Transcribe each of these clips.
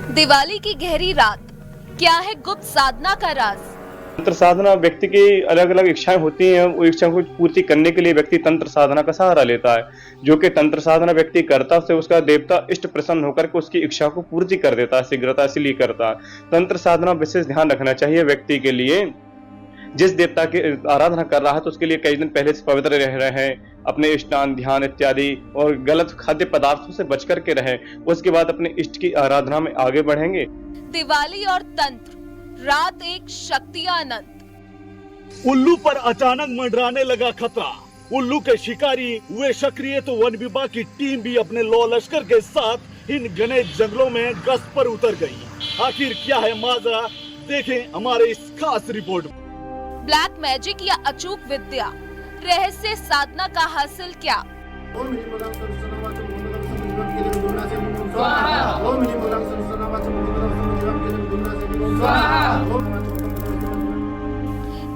दिवाली की गहरी रात, क्या है गुप्त साधना का राज? तंत्र साधना व्यक्ति की अलग अलग इच्छाएं होती हैं। वो इच्छा को पूर्ति करने के लिए व्यक्ति तंत्र साधना का सहारा लेता है। जो कि तंत्र साधना व्यक्ति करता से उसका देवता इष्ट प्रसन्न होकर के उसकी इच्छा को पूर्ति कर देता है, शीघ्रता इसलिए करता है। तंत्र साधना विशेष ध्यान रखना चाहिए व्यक्ति के लिए। जिस देवता की आराधना कर रहा है तो उसके लिए कई दिन पहले से पवित्र रह रहे हैं, अपने स्नान ध्यान इत्यादि और गलत खाद्य पदार्थों से बच करके रहे। उसके बाद अपने इष्ट की आराधना में आगे बढ़ेंगे। दिवाली और तंत्र, रात एक शक्ति अनंत। उल्लू पर अचानक मंडराने लगा खतरा। उल्लू के शिकारी हुए सक्रिय तो वन विभाग की टीम भी अपने लौ लश्कर के साथ इन घने जंगलों में गश्त पर उतर गई। आखिर क्या है माजरा, देखें हमारे इस खास रिपोर्ट में। ब्लैक मैजिक या अचूक विद्या, रहस्य साधना का हासिल क्या?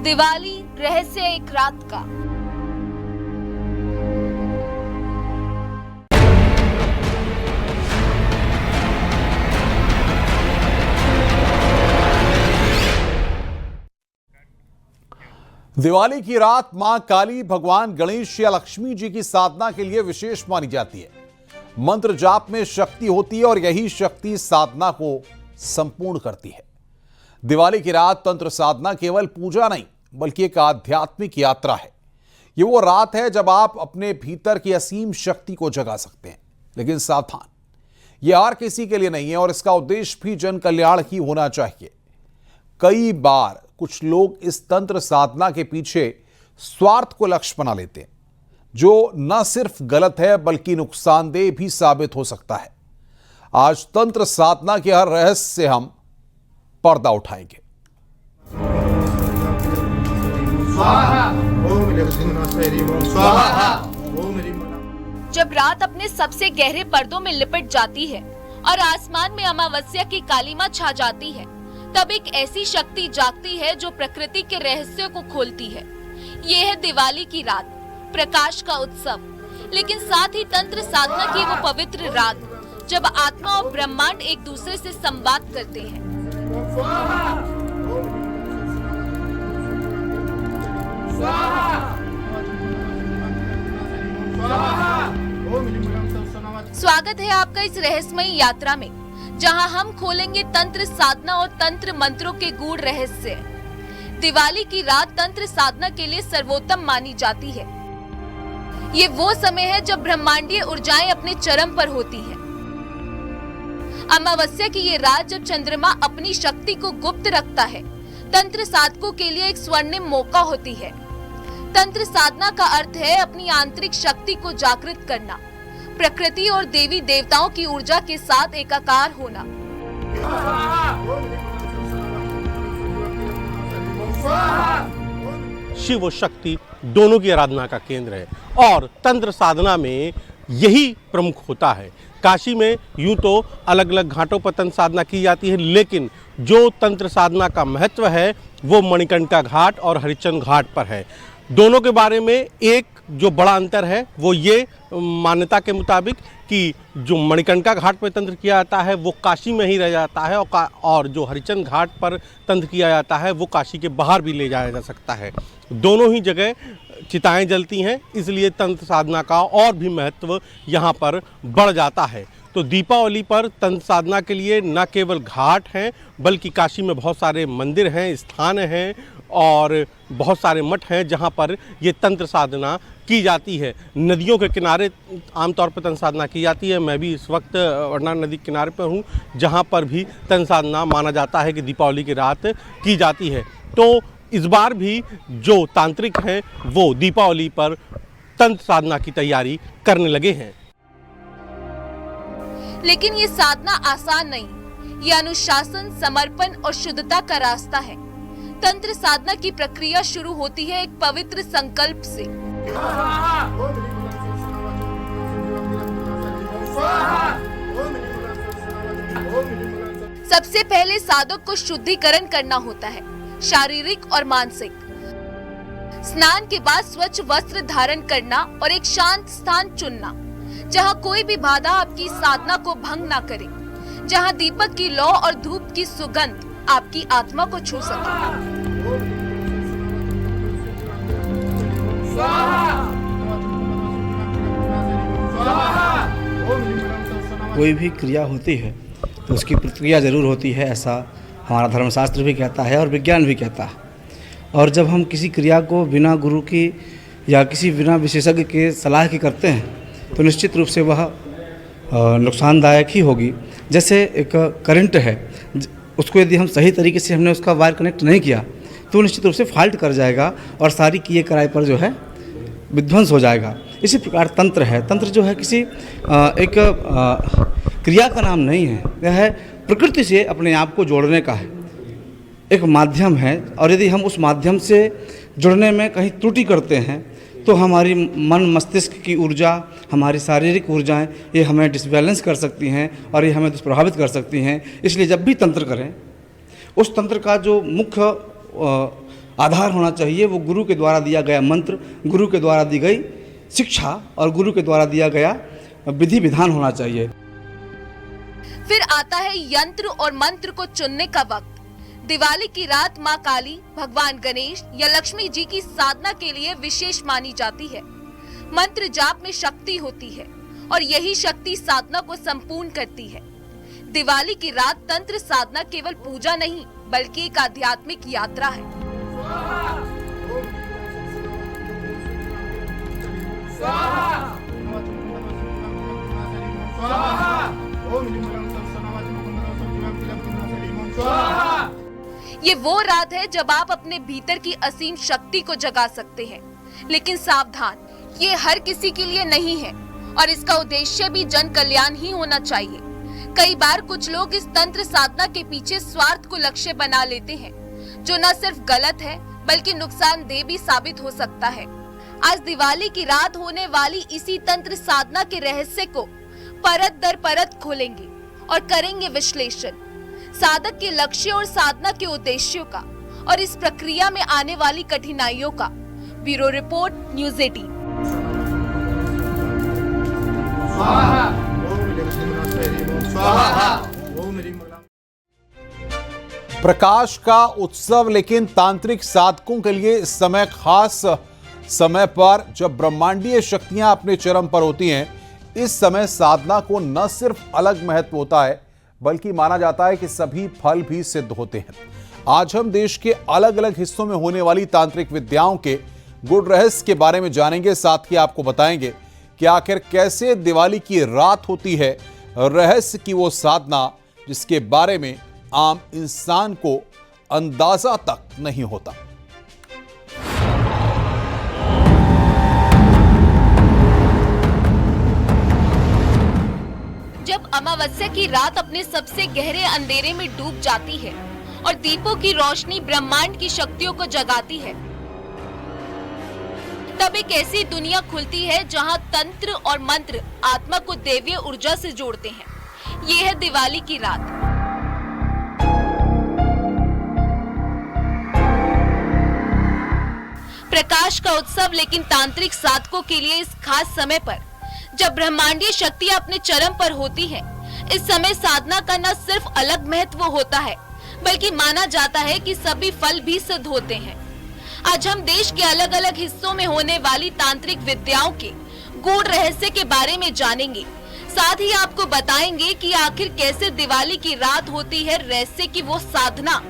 दिवाली रहस्य एक रात का। दिवाली की रात मां काली, भगवान गणेश या लक्ष्मी जी की साधना के लिए विशेष मानी जाती है। मंत्र जाप में शक्ति होती है और यही शक्ति साधना को संपूर्ण करती है। दिवाली की रात तंत्र साधना केवल पूजा नहीं बल्कि एक आध्यात्मिक यात्रा है। ये वो रात है जब आप अपने भीतर की असीम शक्ति को जगा सकते हैं। लेकिन सावधान, यह हर किसी के लिए नहीं है और इसका उद्देश्य भी जन कल्याण ही होना चाहिए। कई बार कुछ लोग इस तंत्र साधना के पीछे स्वार्थ को लक्ष्य बना लेते हैं, जो न सिर्फ गलत है बल्कि नुकसानदेह भी साबित हो सकता है। आज तंत्र साधना के हर रहस्य से हम पर्दा उठाएंगे। जब रात अपने सबसे गहरे पर्दों में लिपट जाती है और आसमान में अमावस्या की कालीमा छा जाती है, तब एक ऐसी शक्ति जागती है जो प्रकृति के रहस्यों को खोलती है। ये है दिवाली की रात, प्रकाश का उत्सव, लेकिन साथ ही तंत्र साधना की वो पवित्र रात जब आत्मा और ब्रह्मांड एक दूसरे से संवाद करते हैं। स्वागत है आपका इस रहस्यमयी यात्रा में, जहां हम खोलेंगे तंत्र साधना और तंत्र मंत्रों के गूढ़ रहस्य। दिवाली की रात तंत्र साधना के लिए सर्वोत्तम मानी जाती है। ये वो समय है जब ब्रह्मांडीय ऊर्जाएं अपने चरम पर होती हैं। अमावस्या की ये रात जब चंद्रमा अपनी शक्ति को गुप्त रखता है, तंत्र साधकों के लिए एक स्वर्णिम मौका होती है। तंत्र साधना का अर्थ है अपनी आंतरिक शक्ति को जागृत करना, प्रकृति और देवी देवताओं की ऊर्जा के साथ एकाकार होना। शिव और शक्ति दोनों की आराधना का केंद्र है और तंत्र साधना में यही प्रमुख होता है। काशी में यूं तो अलग अलग घाटों पर तंत्र साधना की जाती है, लेकिन जो तंत्र साधना का महत्व है वो मणिकर्णिका घाट और हरिश्चंद्र घाट पर है। दोनों के बारे में एक जो बड़ा अंतर है वो ये मान्यता के मुताबिक कि जो मणिकर्णिका घाट पर तंत्र किया जाता है वो काशी में ही रह जाता है और जो हरिश्चंद्र घाट पर तंत्र किया जाता है वो काशी के बाहर भी ले जाया जा सकता है। दोनों ही जगह चिताएं जलती हैं, इसलिए तंत्र साधना का और भी महत्व यहाँ पर बढ़ जाता है। तो दीपावली पर तंत्र साधना के लिए न केवल घाट हैं बल्कि काशी में बहुत सारे मंदिर हैं, स्थान हैं और बहुत सारे मठ हैं जहाँ पर ये तंत्र साधना की जाती है। नदियों के किनारे आमतौर पर तंत्र साधना की जाती है। मैं भी इस वक्त वरना नदी के किनारे पर हूँ जहाँ पर भी तंत्र साधना माना जाता है कि दीपावली की रात की जाती है। तो इस बार भी जो तांत्रिक हैं वो दीपावली पर तंत्र साधना की तैयारी करने लगे हैं। लेकिन ये साधना आसान नहीं, ये अनुशासन, समर्पण और शुद्धता का रास्ता है। तंत्र साधना की प्रक्रिया शुरू होती है एक पवित्र संकल्प से। सबसे पहले साधक को शुद्धिकरण करना होता है, शारीरिक और मानसिक। स्नान के बाद स्वच्छ वस्त्र धारण करना और एक शांत स्थान चुनना जहां कोई भी बाधा आपकी साधना को भंग ना करे। जहां दीपक की लौ और धूप की सुगंध आपकी आत्मा को छू सके। कोई भी क्रिया होती है तो उसकी प्रतिक्रिया जरूर होती है, ऐसा हमारा धर्मशास्त्र भी कहता है और विज्ञान भी कहता है। और जब हम किसी क्रिया को बिना गुरु की या किसी बिना विशेषज्ञ के सलाह की करते हैं तो निश्चित रूप से वह नुकसानदायक ही होगी। जैसे एक करंट है, उसको यदि हम सही तरीके से हमने उसका वायर कनेक्ट नहीं किया तो निश्चित रूप से फॉल्ट कर जाएगा और सारी किए कराए पर जो है विध्वंस हो जाएगा। इसी प्रकार तंत्र है, तंत्र जो है किसी एक क्रिया का नाम नहीं है, यह प्रकृति से अपने आप को जोड़ने का है, एक माध्यम है। और यदि हम उस माध्यम से जुड़ने में कहीं त्रुटि करते हैं तो हमारी मन मस्तिष्क की ऊर्जा, हमारी शारीरिक ऊर्जाएं ये हमें डिसबैलेंस कर सकती हैं और ये हमें दुष्प्रभावित कर सकती हैं। इसलिए जब भी तंत्र करें, उस तंत्र का जो मुख्य आधार होना चाहिए वो गुरु के द्वारा दिया गया मंत्र, गुरु के द्वारा दी गई शिक्षा और गुरु के द्वारा दिया गया विधि विधान होना चाहिए। फिर आता है यंत्र और मंत्र को चुनने का वक्त। दिवाली की रात माँ काली, भगवान गणेश या लक्ष्मी जी की साधना के लिए विशेष मानी जाती है। मंत्र जाप में शक्ति होती है और यही शक्ति साधना को संपूर्ण करती है। दिवाली की रात तंत्र साधना केवल पूजा नहीं बल्कि एक आध्यात्मिक यात्रा है। ये वो रात है जब आप अपने भीतर की असीम शक्ति को जगा सकते हैं। लेकिन सावधान, ये हर किसी के लिए नहीं है और इसका उद्देश्य भी जन कल्याण ही होना चाहिए। कई बार कुछ लोग इस तंत्र साधना के पीछे स्वार्थ को लक्ष्य बना लेते हैं, जो न सिर्फ गलत है बल्कि नुकसानदेह भी साबित हो सकता है। आज दिवाली की रात होने वाली इसी तंत्र साधना के रहस्य को परत दर परत खोलेंगे और करेंगे विश्लेषण साधक के लक्ष्य और साधना के उद्देश्यों का और इस प्रक्रिया में आने वाली कठिनाइयों का। Bureau report, news 18। प्रकाश का उत्सव, लेकिन तांत्रिक साधकों के लिए इस समय खास समय पर जब ब्रह्मांडीय शक्तियां अपने चरम पर होती हैं, इस समय साधना को न सिर्फ अलग महत्व होता है बल्कि माना जाता है कि सभी फल भी सिद्ध होते हैं। आज हम देश के अलग अलग हिस्सों में होने वाली तांत्रिक विद्याओं के गुड़ रहस्य के बारे में जानेंगे, साथ ही आपको बताएंगे कि आखिर कैसे दिवाली की रात होती है, रहस्य की वो साधना जिसके बारे में आम इंसान को अंदाजा तक नहीं होता। जब अमावस्या की रात अपने सबसे गहरे अंधेरे में डूब जाती है और दीपों की रोशनी ब्रह्मांड की शक्तियों को जगाती है, तब एक ऐसी दुनिया खुलती है जहां तंत्र और मंत्र आत्मा को दैवीय ऊर्जा से जोड़ते हैं। ये है दिवाली की रात। प्रकाश का उत्सव, लेकिन तांत्रिक साधकों के लिए इस खास समय पर जब ब्रह्मांडीय शक्तियां अपने चरम पर होती है, इस समय साधना का न सिर्फ अलग महत्व होता है बल्कि माना जाता है कि सभी फल भी सिद्ध होते हैं। आज हम देश के अलग अलग हिस्सों में होने वाली तांत्रिक विद्याओं के गूढ़ रहस्य के बारे में जानेंगे, साथ ही आपको बताएंगे कि आखिर कैसे दिवाली की रात होती है रहस्य की वो साधना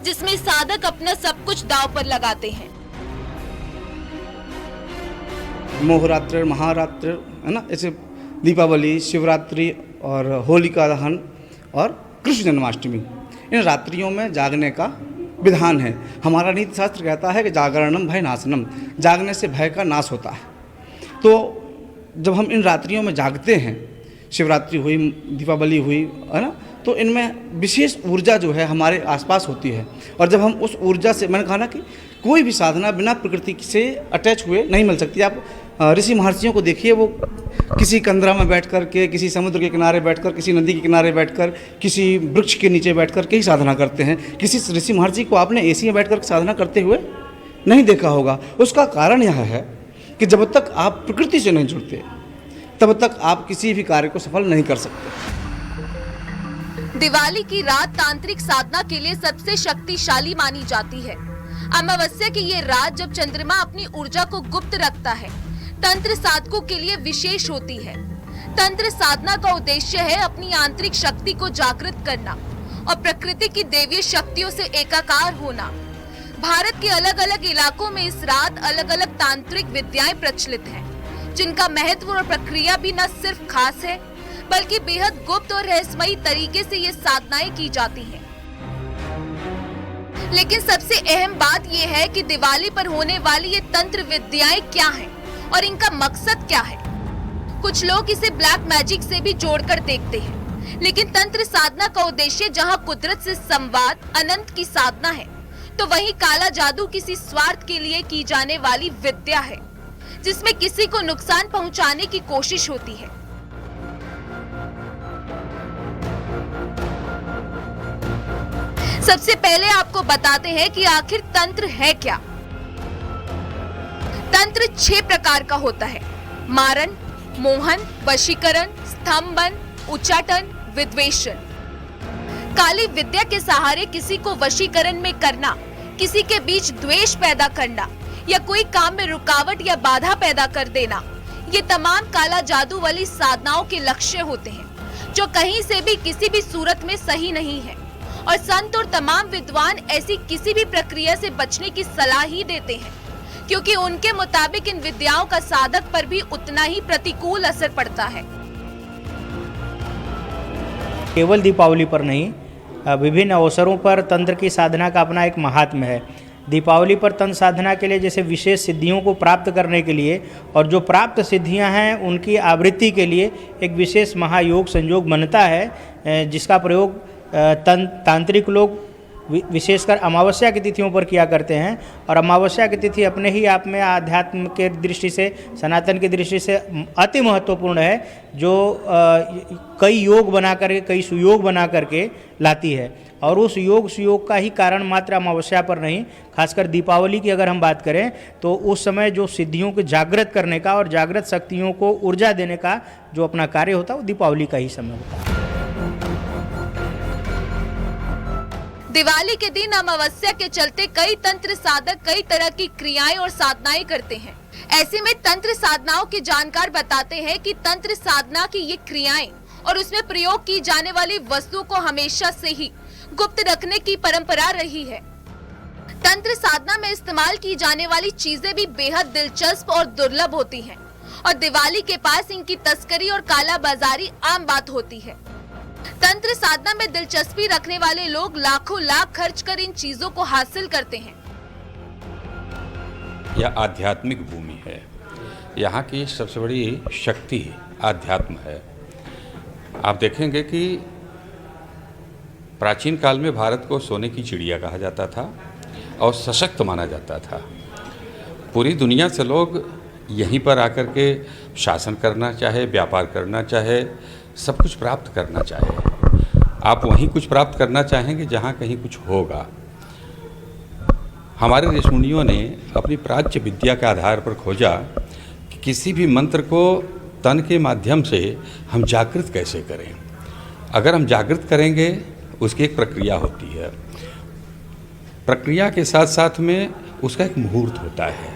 जिसमें साधक अपना सब कुछ दांव पर लगाते हैं। मोहरात्र, महारात्र है ना, ऐसे दीपावली, शिवरात्रि और होलिका दहन और कृष्ण जन्माष्टमी, इन रात्रियों में जागने का विधान है। हमारा नीति शास्त्र कहता है कि जागरणम भय नाशनम, जागने से भय का नाश होता है। तो जब हम इन रात्रियों में जागते हैं, शिवरात्रि हुई, दीपावली हुई, है ना, तो इनमें विशेष ऊर्जा जो है हमारे आसपास होती है। और जब हम उस ऊर्जा से, मैंने कहा ना कि कोई भी साधना बिना प्रकृति से अटैच हुए नहीं मिल सकती। आप ऋषि महर्षियों को देखिए, वो किसी कंदरा में बैठ कर के, किसी समुद्र के किनारे बैठकर, किसी नदी के किनारे बैठकर, किसी वृक्ष के नीचे बैठकर के ही साधना करते हैं। किसी ऋषि महर्षि को आपने एसी में बैठकर साधना करते हुए नहीं देखा होगा। उसका कारण यह है कि जब तक आप प्रकृति से नहीं जुड़ते तब तक आप किसी भी कार्य को सफल नहीं कर सकते। दिवाली की रात तांत्रिक साधना के लिए सबसे शक्तिशाली मानी जाती है। अमावस्या की ये रात जब चंद्रमा अपनी ऊर्जा को गुप्त रखता है, तंत्र साधकों के लिए विशेष होती है। तंत्र साधना का उद्देश्य है अपनी आंतरिक शक्ति को जागृत करना और प्रकृति की दैवीय शक्तियों से एकाकार होना। भारत के अलग अलग इलाकों में इस रात अलग अलग तांत्रिक विद्याएं प्रचलित हैं, जिनका महत्व और प्रक्रिया भी न सिर्फ खास है बल्कि बेहद गुप्त और रहस्यमयी तरीके से ये साधनाएं की जाती हैं। लेकिन सबसे अहम बात यह है कि दिवाली पर होने वाली ये तंत्र विद्याएं क्या हैं और इनका मकसद क्या है। कुछ लोग इसे ब्लैक मैजिक से भी जोड़कर देखते हैं, लेकिन तंत्र साधना का उद्देश्य जहां कुदरत से संवाद, अनंत की साधना है, तो वहीं काला जादू किसी स्वार्थ के लिए की जाने वाली विद्या है, जिसमें किसी को नुकसान पहुंचाने की कोशिश होती है। सबसे पहले आपको बताते हैं कि आखिर तंत्र है क्या। तंत्र 6 प्रकार का होता है: मारण, मोहन, वशीकरण, स्तंभन, उच्चाटन, विद्वेषण। काली विद्या के सहारे किसी को वशीकरण में करना, किसी के बीच द्वेष पैदा करना या कोई काम में रुकावट या बाधा पैदा कर देना, ये तमाम काला जादू वाली साधनाओं के लक्ष्य होते हैं, जो कहीं से भी किसी भी सूरत में सही नहीं है। और संत और तमाम विद्वान ऐसी किसी भी प्रक्रिया से बचने की सलाह ही देते हैं, क्योंकि उनके मुताबिक इन विद्याओं का साधक पर भी उतना ही प्रतिकूल असर पड़ता है। केवल दीपावली पर नहीं, विभिन्न अवसरों पर तंत्र की साधना का अपना एक महात्म्य है। दीपावली पर तंत्र साधना के लिए जैसे विशेष सिद्धियों को प्राप्त करने के लिए और जो प्राप्त सिद्धियां हैं उनकी आवृत्ति के लिए एक विशेष महायोग संयोग बनता है, जिसका प्रयोग तांत्रिक लोग विशेषकर अमावस्या की तिथियों पर किया करते हैं। और अमावस्या की तिथि अपने ही आप में आध्यात्म के दृष्टि से, सनातन की दृष्टि से अति महत्वपूर्ण है, जो कई योग बना करके, कई सुयोग बना करके लाती है। और उस योग सुयोग का ही कारण मात्र अमावस्या पर नहीं, खासकर दीपावली की अगर हम बात करें तो उस समय जो सिद्धियों को जागृत करने का और जागृत शक्तियों को ऊर्जा देने का जो अपना कार्य होता है वो दीपावली का ही समय होता है। दिवाली के दिन अमावस्या के चलते कई तंत्र साधक कई तरह की क्रियाएं और साधनाएं करते हैं। ऐसे में तंत्र साधनाओं के जानकार बताते हैं कि तंत्र साधना की ये क्रियाएं और उसमें प्रयोग की जाने वाली वस्तुओं को हमेशा से ही गुप्त रखने की परंपरा रही है। तंत्र साधना में इस्तेमाल की जाने वाली चीजें भी बेहद दिलचस्प और दुर्लभ होती हैं, और दिवाली के पास इनकी तस्करी और काला बाजारी आम बात होती है। तंत्र साधना में दिलचस्पी रखने वाले लोग लाखों लाख खर्च कर इन चीजों को हासिल करते हैं। यह आध्यात्मिक भूमि है। यहाँ की सबसे बड़ी शक्ति आध्यात्म है। आप देखेंगे कि प्राचीन काल में भारत को सोने की चिड़िया कहा जाता था और सशक्त माना जाता था। पूरी दुनिया से लोग यहीं पर आकर के शासन करना चाहे, व्यापार करना चाहे, सब कुछ प्राप्त करना चाहे। आप वहीं कुछ प्राप्त करना चाहेंगे जहाँ कहीं कुछ होगा। हमारे ऋषिमुनियों ने अपनी प्राच्य विद्या के आधार पर खोजा कि किसी भी मंत्र को तन के माध्यम से हम जागृत कैसे करें। अगर हम जागृत करेंगे, उसकी एक प्रक्रिया होती है। प्रक्रिया के साथ साथ में उसका एक मुहूर्त होता है,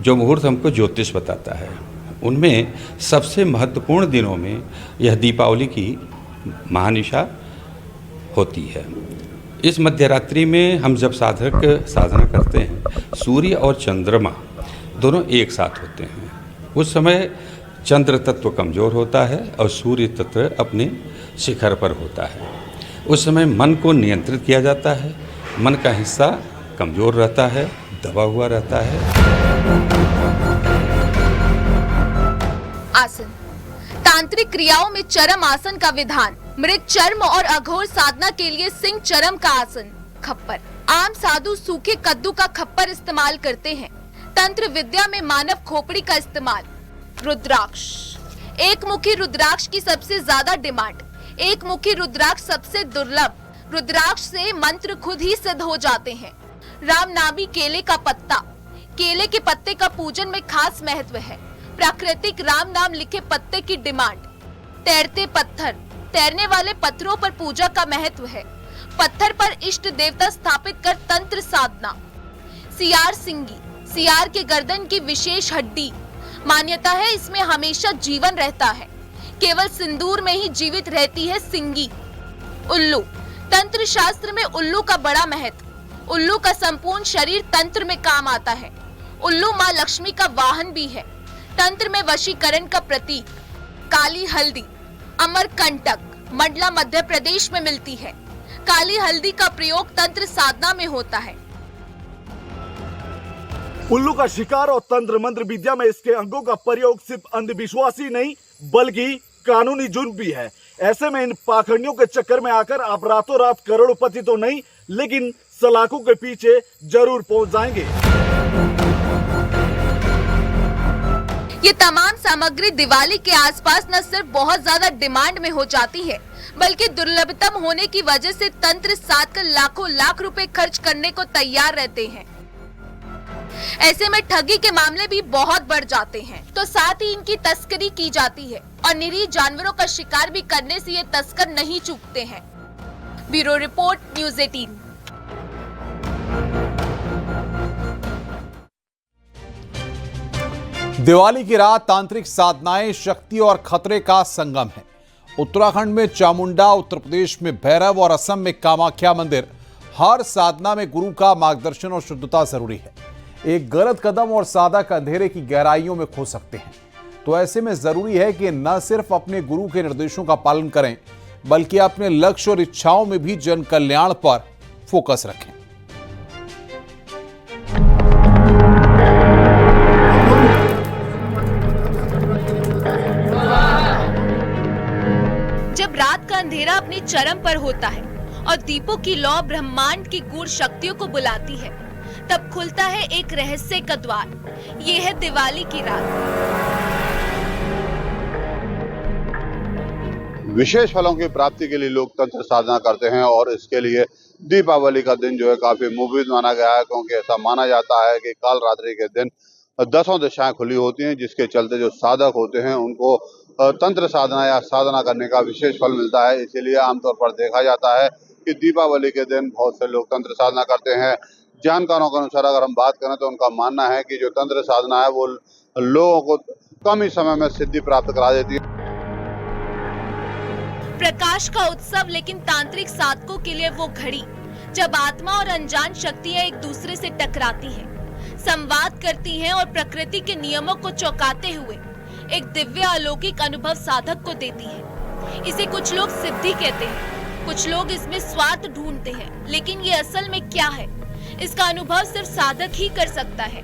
जो मुहूर्त हमको ज्योतिष बताता है। उनमें सबसे महत्वपूर्ण दिनों में यह दीपावली की महानिशा होती है। इस मध्यरात्रि में हम जब साधना करते हैं, सूर्य और चंद्रमा दोनों एक साथ होते हैं। उस समय चंद्र तत्व कमज़ोर होता है और सूर्य तत्व अपने शिखर पर होता है। उस समय मन को नियंत्रित किया जाता है। मन का हिस्सा कमज़ोर रहता है, दबा हुआ रहता है। आसन। तांत्रिक क्रियाओं में चरम आसन का विधान। मृग चर्म और अघोर साधना के लिए सिंह चरम का आसन। खप्पर। आम साधु सूखे कद्दू का खप्पर इस्तेमाल करते हैं। तंत्र विद्या में मानव खोपड़ी का इस्तेमाल। रुद्राक्ष। एक मुखी रुद्राक्ष की सबसे ज्यादा डिमांड। एक मुखी रुद्राक्ष सबसे दुर्लभ। रुद्राक्ष से मंत्र खुद ही सिद्ध हो जाते हैं। रामनामी केले का पत्ता। केले के पत्ते का पूजन में खास महत्व है। प्राकृतिक राम नाम लिखे पत्ते की डिमांड। तैरते पत्थर। तैरने वाले पत्थरों पर पूजा का महत्व है। पत्थर पर इष्ट देवता स्थापित कर तंत्र साधना। सियार सिंगी, सियार के गर्दन की विशेष हड्डी, मान्यता है इसमें हमेशा जीवन रहता है। केवल सिंदूर में ही जीवित रहती है सिंगी। उल्लू, तंत्र शास्त्र में उल्लू का बड़ा महत्व। उल्लू का संपूर्ण शरीर तंत्र में काम आता है। उल्लू माँ लक्ष्मी का वाहन भी है। तंत्र में वशीकरण का प्रतीक। काली हल्दी, अमरकंटक, मंडला मध्य प्रदेश में मिलती है। काली हल्दी का प्रयोग तंत्र साधना में होता है। उल्लू का शिकार और तंत्र मंत्र विद्या में इसके अंगों का प्रयोग सिर्फ अंधविश्वास ही नहीं बल्कि कानूनी जुर्म भी है। ऐसे में इन पाखंडियों के चक्कर में आकर आप रातों रात करोड़पति तो नहीं लेकिन सलाखों के पीछे जरूर पहुंच जाएंगे। ये तमाम सामग्री दिवाली के आसपास न सिर्फ बहुत ज्यादा डिमांड में हो जाती है बल्कि दुर्लभतम होने की वजह से तंत्र साध कर लाखों लाख रुपए खर्च करने को तैयार रहते हैं। ऐसे में ठगी के मामले भी बहुत बढ़ जाते हैं, तो साथ ही इनकी तस्करी की जाती है और निरीह जानवरों का शिकार भी करने से ये तस्कर नहीं चूकते हैं। Bureau report, news 18। दिवाली की रात तांत्रिक साधनाएं शक्ति और खतरे का संगम है। उत्तराखंड में चामुंडा, उत्तर प्रदेश में भैरव और असम में कामाख्या मंदिर। हर साधना में गुरु का मार्गदर्शन और शुद्धता जरूरी है। एक गलत कदम और साधक अंधेरे की गहराइयों में खो सकते हैं। तो ऐसे में जरूरी है कि न सिर्फ अपने गुरु के निर्देशों का पालन करें बल्कि अपने लक्ष्य और इच्छाओं में भी जन कल्याण पर फोकस रखें। जब रात का अंधेरा अपने चरम पर होता है और दीपों की लौ ब्रह्मांड की गूढ़ शक्तियों को बुलाती है, तब खुलता है एक रहस्य का द्वार। ये है दिवाली की रात। विशेष फलों की प्राप्ति के लिए लोग तंत्र साधना करते हैं और इसके लिए दीपावली का दिन जो है काफी मुफीद माना गया है, क्योंकि ऐसा माना जाता है कि काल रात्रि के दिन 10 दिशाएं खुली होती हैं, जिसके चलते जो साधक होते हैं उनको तंत्र साधना या साधना करने का विशेष फल मिलता है। इसीलिए आमतौर पर देखा जाता है कि दीपावली के दिन बहुत से लोग तंत्र साधना करते हैं। जानकारों के अनुसार अगर हम बात करें तो उनका मानना है कि जो तंत्र साधना है वो लोगों को कम ही समय में सिद्धि प्राप्त करा देती है। प्रकाश का उत्सव, लेकिन तांत्रिक साधकों के लिए वो घड़ी जब आत्मा और अनजान शक्तियां एक दूसरे से टकराती हैं, संवाद करती हैं और प्रकृति के नियमों को चौंकाते हुए एक दिव्य अलौकिक अनुभव साधक को देती है। इसे कुछ लोग सिद्धि कहते हैं, कुछ लोग इसमें स्वार्थ ढूंढते हैं, लेकिन ये असल में क्या है, इसका अनुभव सिर्फ साधक ही कर सकता है।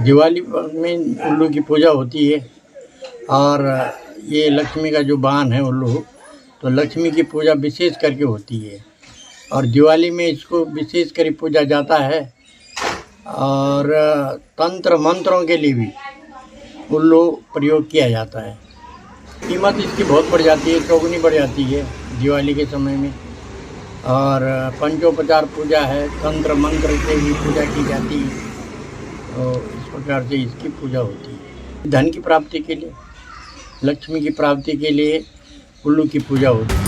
दिवाली में उल्लू की पूजा होती है और ये लक्ष्मी का जो वाहन है उल्लू, तो लक्ष्मी की पूजा विशेष करके होती है और दिवाली में इसको विशेष कर पूजा जाता है। और तंत्र मंत्रों के लिए भी उल्लू प्रयोग किया जाता है। कीमत इसकी बहुत बढ़ जाती है, चौगुनी बढ़ जाती है दिवाली के समय में। और पंचोपचार पूजा है, तंत्र मंत्र से भी पूजा की जाती है, तो इस प्रकार से इसकी पूजा होती है। धन की प्राप्ति के लिए, लक्ष्मी की प्राप्ति के लिए उल्लू की पूजा होती है।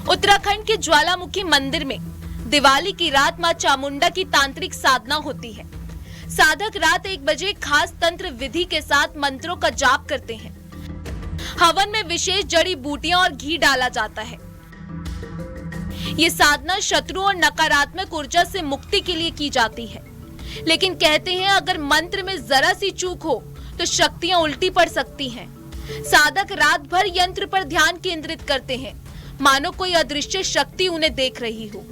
उत्तराखंड के ज्वालामुखी मंदिर में दिवाली की रात मां चामुंडा की तांत्रिक साधना होती है। साधक रात 1 बजे खास तंत्र विधि के साथ मंत्रों का जाप करते हैं। हवन में विशेष जड़ी बूटियां और घी डाला जाता है। ये साधना शत्रु और नकारात्मक ऊर्जा से मुक्ति के लिए की जाती है, लेकिन कहते हैं अगर मंत्र में जरा सी चूक हो तो शक्तियां उल्टी पड़ सकती हैं। साधक रात भर यंत्र पर ध्यान केंद्रित करते हैं, मानो कोई अदृश्य शक्ति उन्हें देख रही हो।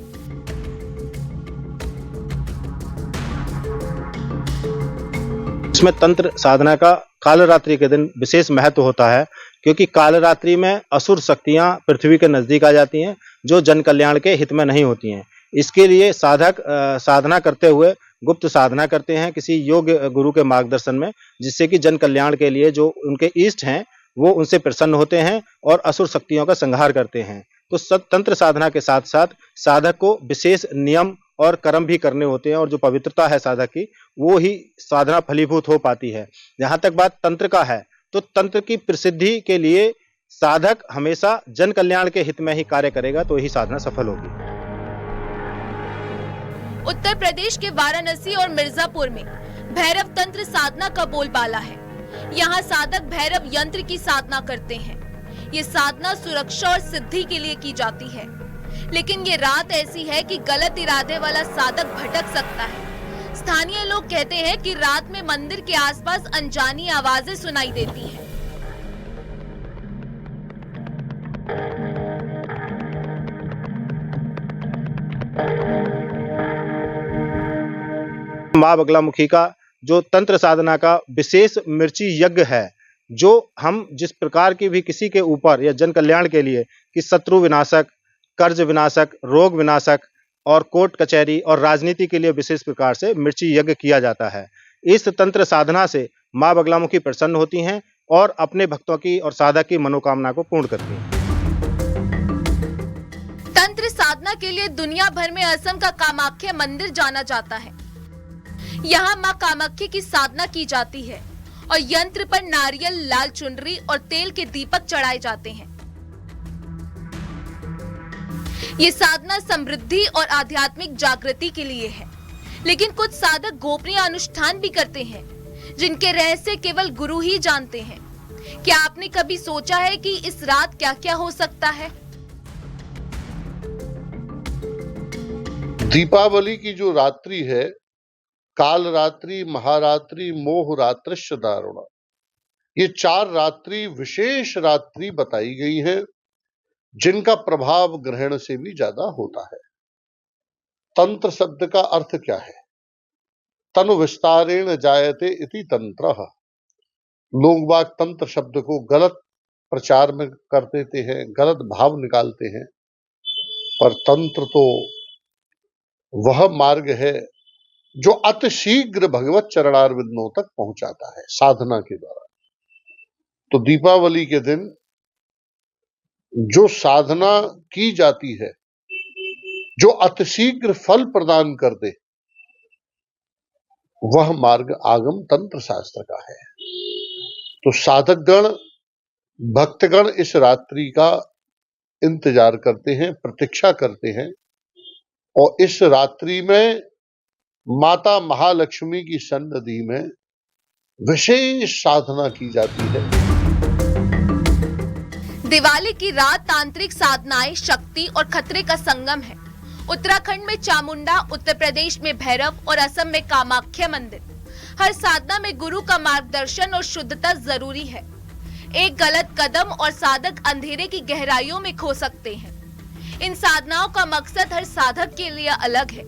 इसमें तंत्र साधना का कालरात्रि के दिन विशेष महत्व होता है, क्योंकि कालरात्रि में असुर शक्तियां पृथ्वी के नजदीक आ जाती हैं जो जन कल्याण के हित में नहीं होती हैं। इसके लिए साधक साधना करते हुए गुप्त साधना करते हैं किसी योग्य गुरु के मार्गदर्शन में, जिससे कि जन कल्याण के लिए जो उनके इष्ट हैं वो उनसे प्रसन्न होते हैं और असुर शक्तियों का संहार करते हैं। तो तंत्र साधना के साथ साथ साधक को विशेष नियम और कर्म भी करने होते हैं, और जो पवित्रता है साधक की, वो ही साधना फलीभूत हो पाती है। जहां तक बात तंत्र का है, तो तंत्र की प्रसिद्धि के लिए साधक हमेशा जन कल्याण के हित में ही कार्य करेगा, तो ही साधना सफल होगी। उत्तर प्रदेश के वाराणसी और मिर्जापुर में भैरव तंत्र साधना का बोलबाला है। यहाँ साधक भैरव यंत्र की साधना करते हैं। ये साधना सुरक्षा और सिद्धि के लिए की जाती है, लेकिन ये रात ऐसी है कि गलत इरादे वाला साधक भटक सकता है। स्थानीय लोग कहते हैं कि रात में मंदिर के आसपास अनजानी आवाजें सुनाई देती हैं। माँ बगलामुखी का जो तंत्र साधना का विशेष मिर्ची यज्ञ है, जो हम जिस प्रकार की भी किसी के ऊपर या जन कल्याण के लिए कि शत्रु विनाशक, कर्ज विनाशक, रोग विनाशक और कोर्ट कचहरी और राजनीति के लिए विशेष प्रकार से मिर्ची यज्ञ किया जाता है। इस तंत्र साधना से माँ बगलामुखी प्रसन्न होती हैं और अपने भक्तों की और साधक की मनोकामना को पूर्ण करती हैं। तंत्र साधना के लिए दुनिया भर में असम का कामाख्या मंदिर जाना जाता है। यहाँ माँ कामाख्या की साधना की जाती है और यंत्र पर नारियल, लाल चुनरी और तेल के दीपक चढ़ाए जाते हैं। ये साधना समृद्धि और आध्यात्मिक जागृति के लिए है, लेकिन कुछ साधक गोपनीय अनुष्ठान भी करते हैं, जिनके रहस्य केवल गुरु ही जानते हैं। क्या आपने कभी सोचा है कि इस रात क्या क्या हो सकता है? दीपावली की जो रात्रि है, काल रात्रि, महारात्रि, मोह रात्रिश्च दारुणा, ये 4 रात्रि विशेष रात्रि बताई गई है, जिनका प्रभाव ग्रहण से भी ज्यादा होता है। तंत्र शब्द का अर्थ क्या है? तनु विस्तारेण जायते इति तंत्रः। लोग बाग तंत्र शब्द को गलत प्रचार में कर देते हैं, गलत भाव निकालते हैं, पर तंत्र तो वह मार्ग है जो अतिशीघ्र भगवत चरणारविंदों तक पहुंचाता है साधना के द्वारा। तो दीपावली के दिन जो साधना की जाती है, जो अतिशीघ्र फल प्रदान कर दे, वह मार्ग आगम तंत्र शास्त्र का है। तो साधकगण, भक्तगण इस रात्रि का इंतजार करते हैं, प्रतीक्षा करते हैं, और इस रात्रि में माता महालक्ष्मी की सन्निधि में विशेष साधना की जाती है। दिवाली की रात तांत्रिक साधनाएं शक्ति और खतरे का संगम है। उत्तराखंड में चामुंडा, उत्तर प्रदेश में भैरव और असम में कामाख्या मंदिर। हर साधना में गुरु का मार्गदर्शन और शुद्धता जरूरी है। एक गलत कदम और साधक अंधेरे की गहराइयों में खो सकते हैं। इन साधनाओं का मकसद हर साधक के लिए अलग है।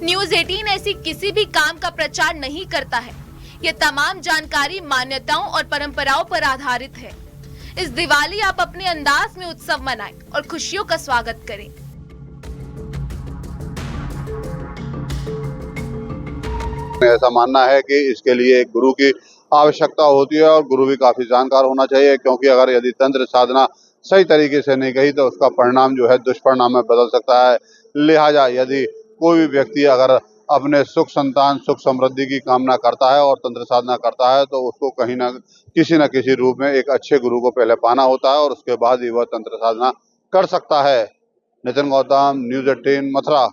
न्यूज़ 18 ऐसी किसी भी काम का प्रचार नहीं करता है। ये तमाम जानकारी मान्यताओं और परंपराओं पर आधारित है। इस दिवाली आप अपने अंदाज में उत्सव मनाएं और खुशियों का स्वागत करें। ऐसा मानना है कि इसके लिए एक गुरु की आवश्यकता होती है और गुरु भी काफी जानकार होना चाहिए, क्योंकि अगर यदि तंत्र साधना सही तरीके से नहीं कही तो उसका परिणाम जो है दुष्परिणाम में बदल सकता है। लिहाजा यदि कोई भी व्यक्ति अगर अपने सुख संतान, सुख समृद्धि की कामना करता है और तंत्र साधना करता है, तो उसको कहीं ना किसी रूप में एक अच्छे गुरु को पहले पाना होता है और उसके बाद ही वह तंत्र साधना कर सकता है। नितिन गौतम, न्यूज़ 18 मथुरा।